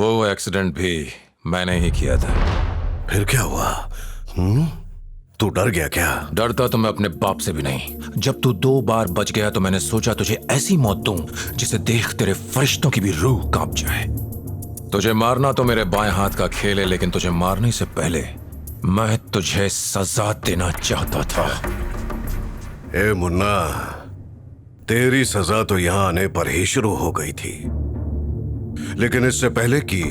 वो एक्सीडेंट भी मैंने ही किया था। फिर क्या हुआ? तू डर गया क्या? डरता तो मैं अपने बाप से भी नहीं। जब तू 2 बार बच गया तो मैंने सोचा तुझे ऐसी मौत दूं जिसे देख तेरे फरिश्तों की भी रूह कांप जाए। तुझे मारना तो मेरे बाएं हाथ का खेल है, लेकिन तुझे मारने से पहले मैं तुझे सजा देना चाहता था। ए मुन्ना, तेरी सजा तो यहां आने पर ही शुरू हो गई थी, लेकिन इससे पहले कि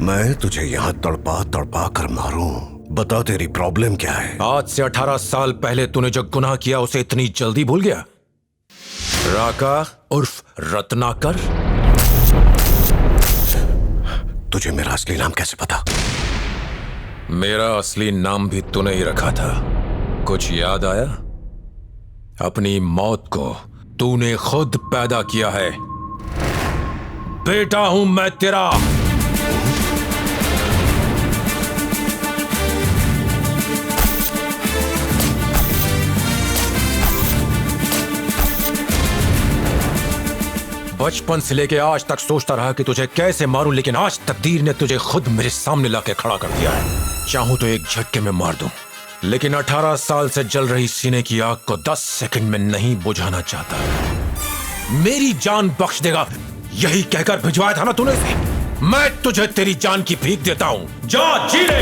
मैं तुझे यहां तड़पा तड़पा कर मारूं, बता तेरी प्रॉब्लम क्या है? आज से 18 साल पहले तूने जो गुनाह किया उसे इतनी जल्दी भूल गया? राका उर्फ रत्नाकर। तुझे मेरा असली नाम कैसे पता? मेरा असली नाम भी तूने ही रखा था। कुछ याद आया? अपनी मौत को तूने खुद पैदा किया है। बेटा हूं मैं तेरा। बचपन से लेके आज तक सोचता रहा कि तुझे कैसे मारूं, लेकिन आज तकदीर ने तुझे खुद मेरे सामने लाके खड़ा कर दिया है। चाहूं तो एक झटके में मार दूं, लेकिन 18 साल से जल रही सीने की आग को 10 सेकंड में नहीं बुझाना चाहता। मेरी जान बख्श देगा यही कहकर भिजवाया था ना तूने इसे। मैं तुझे तेरी जान की भीख देता हूं, जा जी ले।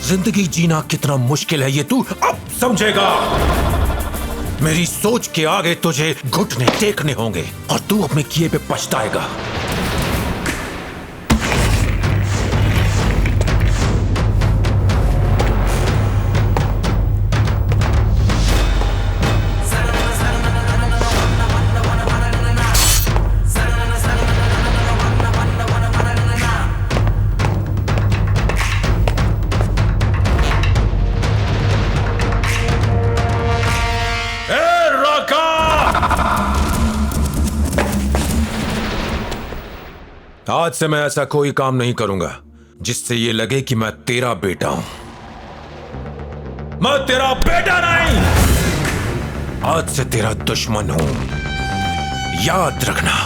जिंदगी जीना कितना मुश्किल है ये तू अब समझेगा। मेरी सोच के आगे तुझे घुटने टेकने होंगे और तू अपने किए पे पछताएगा। आज से मैं ऐसा कोई काम नहीं करूंगा जिससे ये लगे कि मैं तेरा बेटा हूं। मैं तेरा बेटा नहीं, आज से तेरा दुश्मन हूं, याद रखना।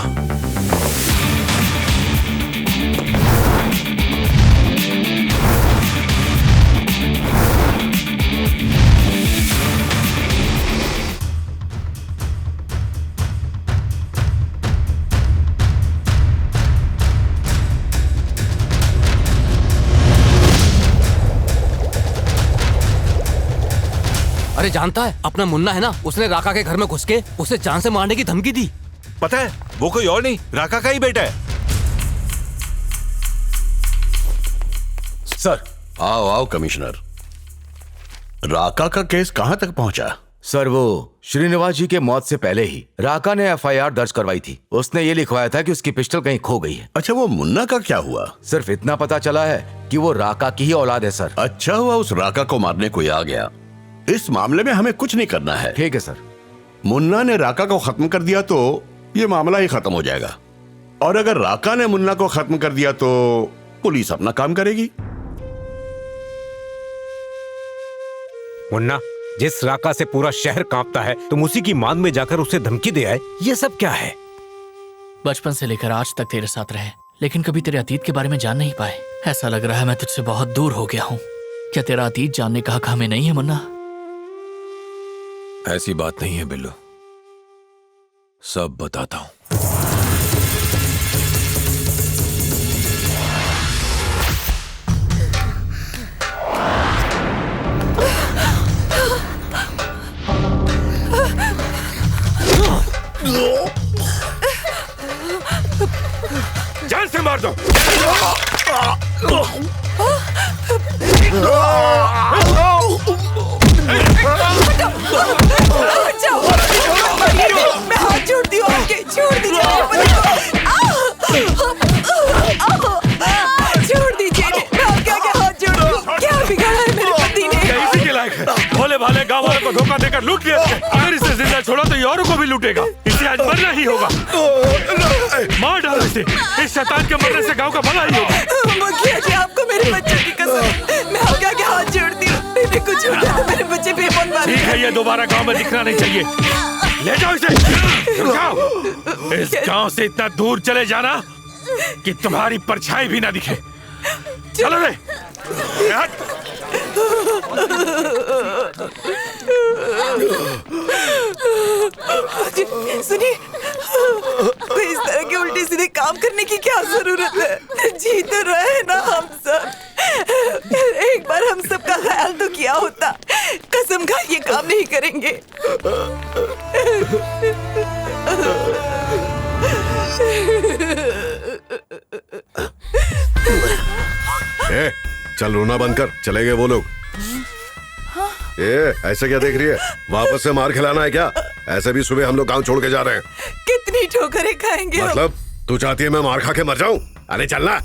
अरे जानता है, अपना मुन्ना है ना, उसने राका के घर में घुस के उसे जान से मारने की धमकी दी। पता है वो कोई और नहीं, राका का ही बेटा है। सर। आओ आओ कमिश्नर। राका का केस कहां तक पहुंचा? सर वो श्रीनिवास जी के मौत से पहले ही राका ने एफआईआर दर्ज करवाई थी। उसने ये लिखवाया था कि उसकी पिस्टल कहीं खो गई है। अच्छा, वो मुन्ना का क्या हुआ? सिर्फ इतना पता चला है कि वो राका की ही औलाद है सर। अच्छा हुआ उस राका को मारने कोई आ गया। इस मामले में हमें कुछ नहीं करना है। ठीक है सर। मुन्ना ने राका को खत्म कर दिया तो ये मामला ही खत्म हो जाएगा, और अगर राका ने मुन्ना को खत्म कर दिया तो पुलिस अपना काम करेगी। मुन्ना, जिस राका से पूरा शहर कांपता है, तुम उसी की मान में जाकर उसे धमकी दे आए, ये सब क्या है? बचपन से लेकर आज तक तेरे साथ रहे, लेकिन कभी तेरे अतीत के बारे में जान नहीं पाए। ऐसा लग रहा है मैं तुझसे बहुत दूर हो गया हूँ। क्या तेरा अतीत जानने का हक हमें नहीं है मुन्ना? ऐसी बात नहीं है बिल्लू, सब बताता हूं। जान से मार दो। मैं हाथ छोड़ती हूँ आपके, छोड़ दीजिए। छोड़ दीजिए, मैं आपके आगे हाथ जोड़ती हूँ। क्या बिगाड़ा है मेरे पति ने? इसी के लायक है। भोले भाले गाँव वालों को धोखा देकर लूट लिया। अगर इसे जिंदा छोड़ा तो ये औरों को भी लूटेगा। इसे आज मरना ही होगा। मार डालो इसे। इस शैतान के मरने से गाँव का भला ही होगा। मुखिया जी, आपको मेरे बच्चे की कसम, मैं आपके आगे हाथ जोड़ती हूँ। मैंने कुछ छोड़ा तो मेरे बच्चे बेपन मारे। ठीक है, ये दोबारा गाँव में दिखना नहीं चाहिए। ले जाओ इसे, जाओ। इस गांव से इतना दूर चले जाना कि तुम्हारी परछाई भी ना दिखे। चलो रे, हट। सुनिए, कोई इस तरह के उल्टे सीधे काम करने की क्या जरूरत है? जी तो रहे ना हम सब। एक बार हम सब का ख्याल तो किया होता। कसम खा ये काम नहीं करेंगे। ए, चल रोना बंद कर, चले गए वो लोग। ऐसे क्या देख रही है? वापस से मार खिलाना है क्या? ऐसे भी सुबह हम लोग गांव छोड़ के जा रहे हैं। कितनी ठोकरें खाएंगे मतलब तू चाहती है मैं मार खा के मर जाऊं? अरे चलना।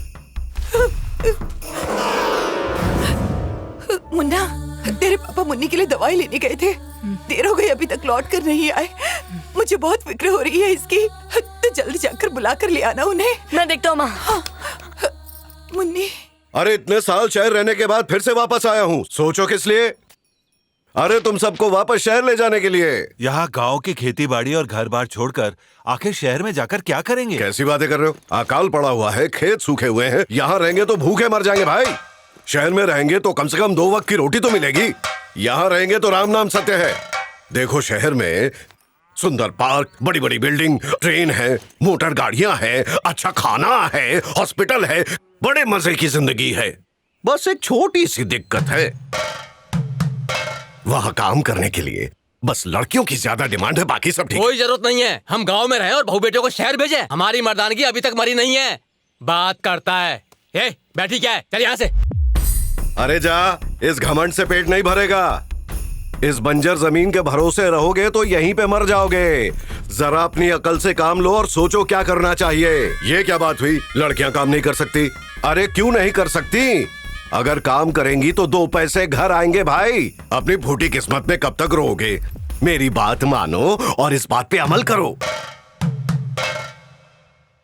मुन्ना, तेरे पापा मुन्नी के लिए दवाई लेने गए थे। देर हो गई, अभी तक लौट कर नहीं आए। मुझे बहुत फिक्र हो रही है इसकी। तो जल्दी जाकर बुला कर ले आना उन्हें। मैं देखता हूँ माँ। मुन्नी, अरे इतने साल शहर रहने के बाद फिर से वापस आया हूँ। सोचो किस लिए? अरे तुम सबको वापस शहर ले जाने के लिए। यहाँ गांव की खेती बाड़ी और घर बार छोड़कर आखिर शहर में जाकर क्या करेंगे? कैसी बातें कर रहे हो? अकाल पड़ा हुआ है, खेत सूखे हुए हैं। यहाँ रहेंगे तो भूखे मर जाएंगे भाई। शहर में रहेंगे तो कम से कम 2 वक्त की रोटी तो मिलेगी। यहाँ रहेंगे तो राम नाम सत्य है। देखो शहर में सुंदर पार्क, बड़ी बड़ी बिल्डिंग, ट्रेन है, मोटर गाड़ियां हैं, अच्छा खाना है, हॉस्पिटल है, बड़े मजे की जिंदगी है। बस एक छोटी सी दिक्कत है, वहाँ काम करने के लिए बस लड़कियों की ज्यादा डिमांड है। बाकी सब ठीक। कोई जरूरत नहीं है, हम गांव में रहे और बहू बेटे को शहर भेजे। हमारी मर्दानगी अभी तक मरी नहीं है। बात करता है। बैठी क्या है? चल यहाँ से। अरे जा, इस घमंड से पेट नहीं भरेगा। इस बंजर जमीन के भरोसे रहोगे तो यहीं पे मर जाओगे। जरा अपनी अकल से काम लो और सोचो क्या करना चाहिए। ये क्या बात हुई? लड़कियां काम नहीं कर सकती? अरे क्यों नहीं कर सकती? अगर काम करेंगी तो 2 पैसे घर आएंगे भाई। अपनी फूटी किस्मत में कब तक रहोगे? मेरी बात मानो और इस बात पे अमल करो।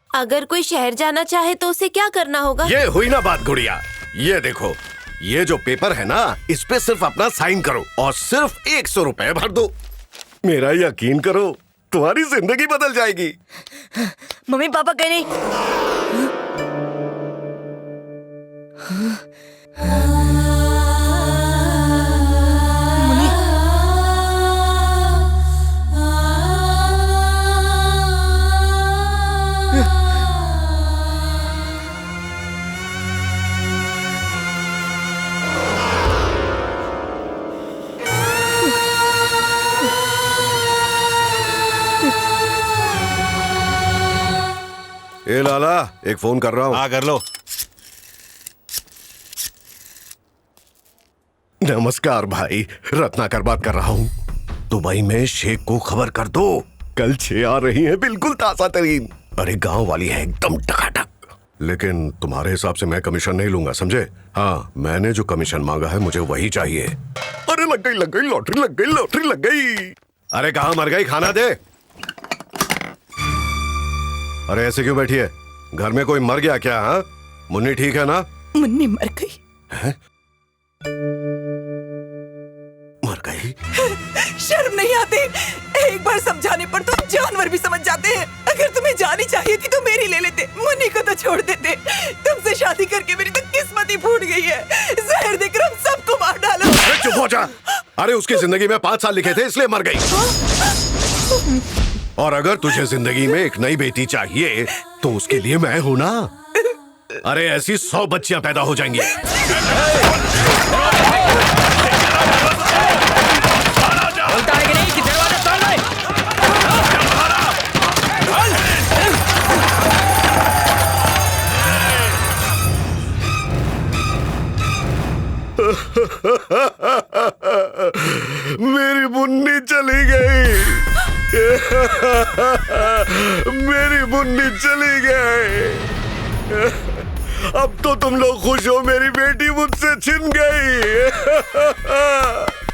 अगर कोई शहर जाना चाहे तो उसे क्या करना होगा? ये हुई ना बात गुड़िया। ये देखो, ये जो पेपर है ना, इस पे सिर्फ अपना साइन करो और सिर्फ 100 रुपए भर दो। मेरा यकीन करो, तुम्हारी जिंदगी बदल जाएगी। मम्मी पापा कहीं नहीं। ए लाला, एक फोन कर रहा हूँ। हाँ कर लो। नमस्कार भाई, रत्नाकर बात कर रहा हूँ। दुबई में शेख को खबर कर दो, कल 6 आ रही हैं, बिल्कुल ताजा तरीन। अरे गांव वाली है एकदम टकाटक। लेकिन तुम्हारे हिसाब से मैं कमीशन नहीं लूंगा, समझे? हाँ, मैंने जो कमीशन मांगा है मुझे वही चाहिए। अरे लग गई लॉटरी, लग गई लॉटरी, लग गई। अरे कहाँ मर गई? खाना दे। अरे ऐसे क्यों बैठी है? घर में कोई मर गया क्या? हाँ, मुन्नी ठीक है ना? मुन्नी मर गई है? मर गई? शर्म नहीं आती? एक बार समझाने पर तो जानवर भी समझ जाते हैं। अगर तुम्हें जानी चाहिए थी तो मेरी ले लेते, मुन्नी को तो छोड़ देते। तुमसे शादी करके मेरी तो किस्मत ही फूट गई है। जहर देकर हम सबको मार डालो। अरे चुप हो जा। अरे उसकी जिंदगी में 5 साल लिखे थे इसलिए मर गई। और अगर तुझे जिंदगी में एक नई बेटी चाहिए तो उसके लिए मैं हूं ना। अरे ऐसी 100 बच्चियां पैदा हो जाएंगी। बोलता है कि नहीं कि दरवाजा तोड़ ले। मेरी मुन्नी चली गई। मेरी मुन्नी चली गई। अब तो तुम लोग खुश हो, मेरी बेटी मुझसे छिन गई।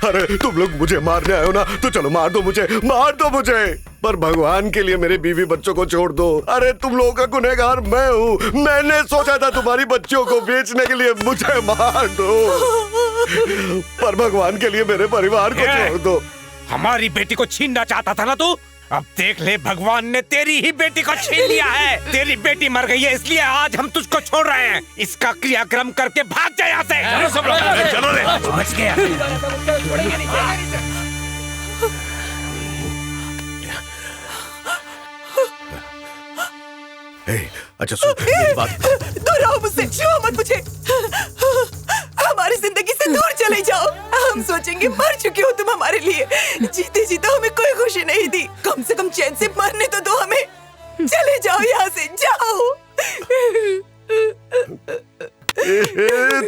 अरे तुम लोग मुझे मारने आए हो ना, तो चलो मार दो मुझे, मार दो मुझे, पर भगवान के लिए मेरे बीवी बच्चों को छोड़ दो। अरे तुम लोगों का गुनहगार मैं हूँ। मैंने सोचा था तुम्हारी बच्चियों को बेचने के लिए, मुझे मार दो, पर भगवान के लिए मेरे परिवार को छोड़ दो। हमारी बेटी को छीनना चाहता था ना तू? अब देख ले, भगवान ने तेरी ही बेटी को छीन लिया है। तेरी बेटी मर गई है, इसलिए आज हम तुझको छोड़ रहे हैं। इसका क्रियाक्रम करके भाग जा यहाँ से। चलो सब लोग, चलो रे। बच गया। अच्छा सुन मेरी बात। दूर रहो मुझसे, छुओ मत मुझे। हमारी जिंदगी से दूर चले जाओ। हम सोचेंगे मर चुके हो तुम हमारे लिए। जीते जीते हमें कोई खुशी नहीं दी, कम से कम चैन से मरने तो दो हमें। चले जाओ यहाँ से, जाओ।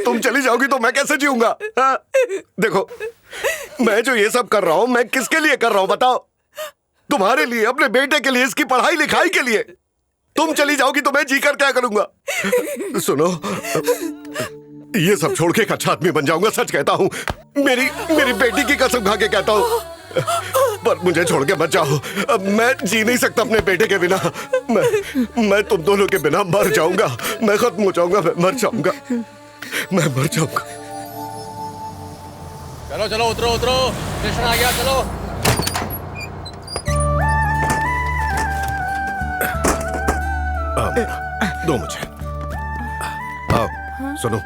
तुम चली जाओगी तो मैं कैसे जीऊंगा? देखो, मैं जो ये सब कर रहा हूँ, मैं किसके लिए कर रहा हूँ बताओ? तुम्हारे लिए, अपने बेटे के लिए, इसकी पढ़ाई लिखाई के लिए। तुम चली जाओगी तो मैं जी कर क्या करूंगा? सुनो, ये सब छोड़ के एक अच्छा आदमी बन जाऊंगा, सच कहता हूँ। मेरी बेटी की कसम खा के कहता हूँ। पर मुझे छोड़ के मत जाओ। अब मैं जी नहीं सकता अपने बेटे के बिना। मैं तुम दोनों के बिना मर जाऊंगा। मैं खत्म हो जाऊंगा, मैं मर जाऊंगा, मैं मर जाऊंगा। चलो चलो, उतरो उतरो, स्टेशन आ गया, चलो। दो मुझे। आओ, सुनो,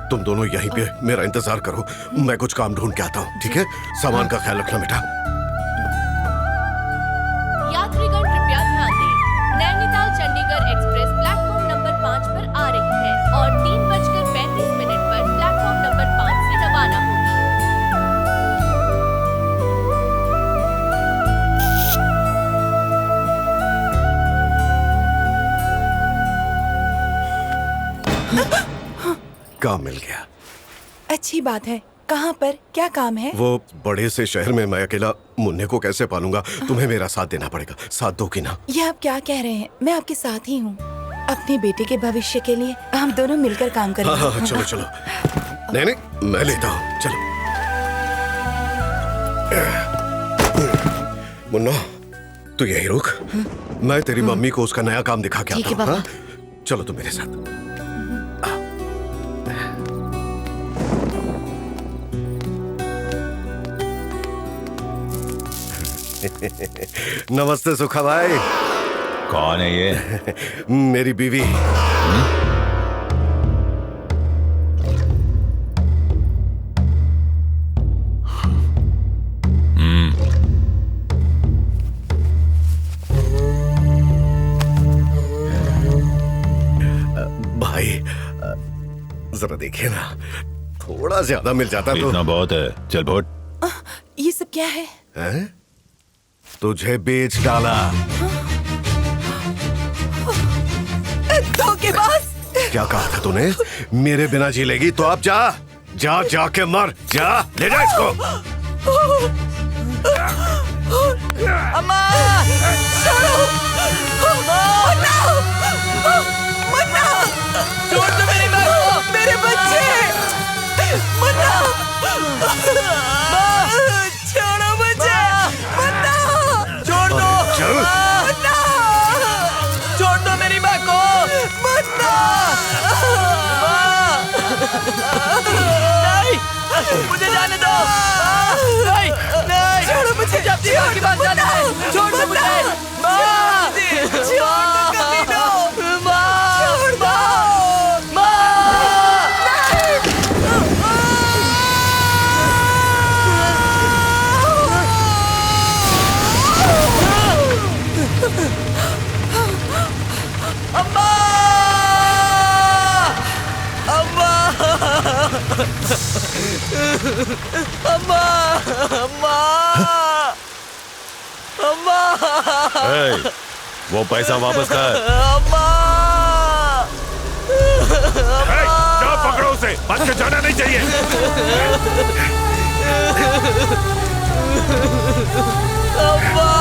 तुम दोनों यहीं पे मेरा इंतजार करो, मैं कुछ काम ढूंढ के आता हूँ, ठीक है? सामान का ख्याल रखना बेटा। यात्रीगण कृपया ध्यान दें, Nainital Chandigarh express platform number 5 पर आ रही है और 3:35 पर प्लेटफॉर्म नंबर 5 से रवाना होगी। काम मिल गया। अच्छी बात है। कहाँ पर, क्या काम है? वो बड़े से शहर में मैं अकेला मुन्ने को कैसे पालूंगा? तुम्हें मेरा साथ देना पड़ेगा, साथ दो कि ना? ये आप क्या कह रहे हैं? मैं आपके साथ ही हूँ। अपने बेटे के भविष्य के लिए हम दोनों मिलकर काम करेंगे। हाँ, चलो चलो। नहीं नहीं, मैं लेता हूँ, चलो। मुन्ना, तू यहीं रुक। मैं तेरी मम्मी को उसका नया काम दिखा के आता हूँ। हाँ? चलो तुम मेरे साथ। नमस्ते सुखा भाई। कौन है ये? मेरी बीवी। भाई जरा देखिए ना, थोड़ा ज्यादा मिल जाता तो। इतना बहुत है, चल वोट। ये सब क्या है? हैं? तुझे बेच डाला। धोखेबाज! क्या कहा था तूने? मेरे बिना जी लेगी तो अब जा, जा जाके मर, जा, ले जा इसको। अम्मा! छोड़ो! मुन्ना! मुन्ना! छोड़ दो मेरी माँ को! मेरे बच्चे! मुन्ना! छोड़ो मुझे! मुन्ना! छोड़ दो! मुन्ना! छोड़ दो मेरी माँ को! मुन्ना! नहीं! मुझे जाने दो! नहीं! नहीं! छोड़ो मुझे! जब की बात जाना है! छोड़ दो मुझे! माँ! छोड़ दो कभी दो! माँ! छोड़ दो! अम्मा! अम्मा! अम्मा! अम्मा! अम्मा! वो पैसा वापस कर। अम्मा! जाओ पकड़ो उसे, बच के जाना नहीं चाहिए। अम्मा!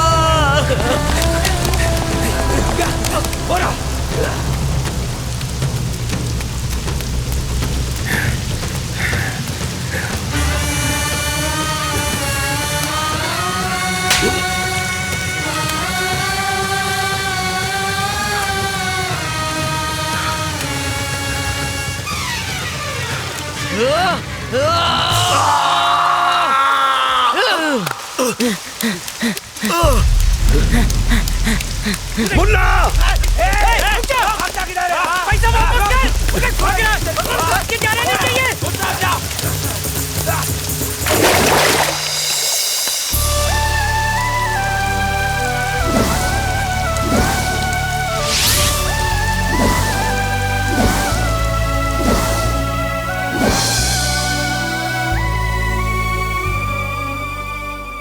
मुन्ना! पैसा वापस कर! उसे छोड़ के जाने नहीं चाहिए!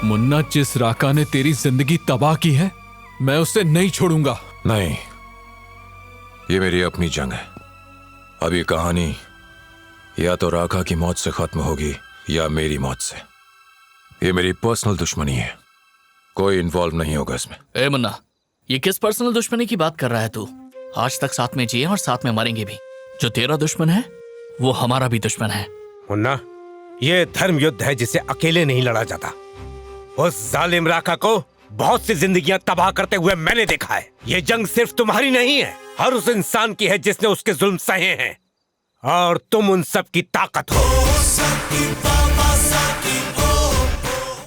मुन्ना, जिस राका ने तेरी जिंदगी तबाह की है, मैं उसे नहीं छोड़ूंगा। नहीं, ये मेरी अपनी जंग है। अब ये कहानी या तो राका की मौत से खत्म होगी या मेरी मौत से। ये मेरी पर्सनल दुश्मनी है, कोई इन्वॉल्व नहीं होगा इसमें। ए मुन्ना, ये किस पर्सनल दुश्मनी की बात कर रहा है तू? आज तक साथ में जिए और साथ में मरेंगे भी। जो तेरा दुश्मन है वो हमारा भी दुश्मन है। मुन्ना, ये धर्म युद्ध है जिसे अकेले नहीं लड़ा जाता। उस जालिम राका को बहुत सी जिंदगियां तबाह करते हुए मैंने देखा है। ये जंग सिर्फ तुम्हारी नहीं है, हर उस इंसान की है जिसने उसके जुल्म सहे हैं, और तुम उन सब की ताकत हो।